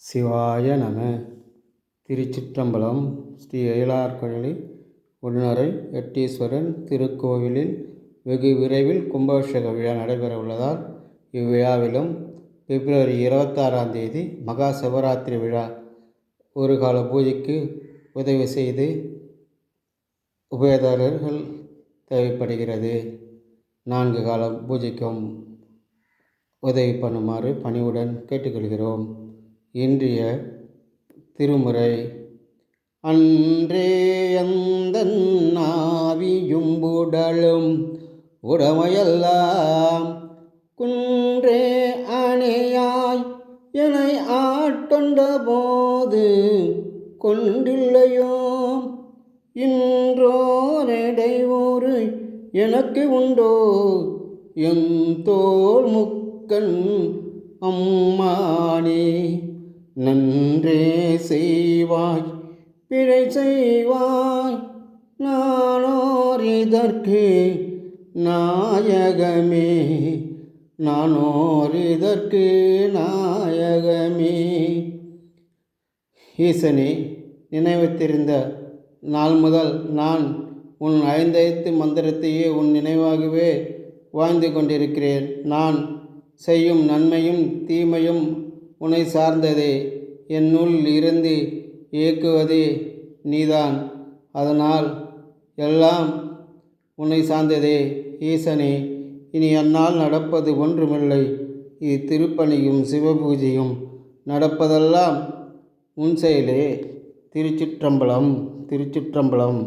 சிவாய நம. திருச்சிற்றம்பலம். ஸ்ரீ அயிலார்கழலி உடனரை எட்டீஸ்வரன் திருக்கோவிலில் வெகு விரைவில் கும்பாபிஷேக விழா நடைபெற உள்ளதால் இவ்விழாவிலும் பிப்ரவரி 26ஆம் தேதி மகா சிவராத்திரி விழா ஒரு கால பூஜைக்கு உதவி செய்து உபயதாரர்கள் தேவைப்படுகிறது. 4 கால பூஜைக்கும் உதவி பண்ணுமாறு பணிவுடன் கேட்டுக்கொள்கிறோம். இன்றைய திருமுறை. அன்றே அந்தன் ஆவியும் உடலும் உடமையெல்லாம் குன்றே அணையாய் என்னை ஆட்கொண்ட போது கொண்டில்லையோ இன்றோரிடையூறு எனக்கு உண்டோ என் தோள் முக்கண் அம்மானே. நன்றே செய்வாய் பிழை செய்வாய் நானோர் இதற்கு நாயகமே. நானோர் இதற்கு நாயகமே. ஈசனே, நினைவத்திருந்த நாள் முதல் நான் உன் 5 மந்திரத்தையே உன் நினைவாகவே வாழ்ந்து கொண்டிருக்கிறேன். நான் செய்யும் நன்மையும் தீமையும் உன்னை சார்ந்ததே. என்னுள் இருந்து இயக்குவதே நீதான். அதனால் எல்லாம் உன்னை சார்ந்ததே. ஈசனே, இனி என்னால் நடப்பது ஒன்றுமில்லை. இது திருப்பணியும் சிவபூஜையும் நடப்பதெல்லாம் உன் செயலே. திருச்சிற்றம்பலம். திருச்சிற்றம்பலம்.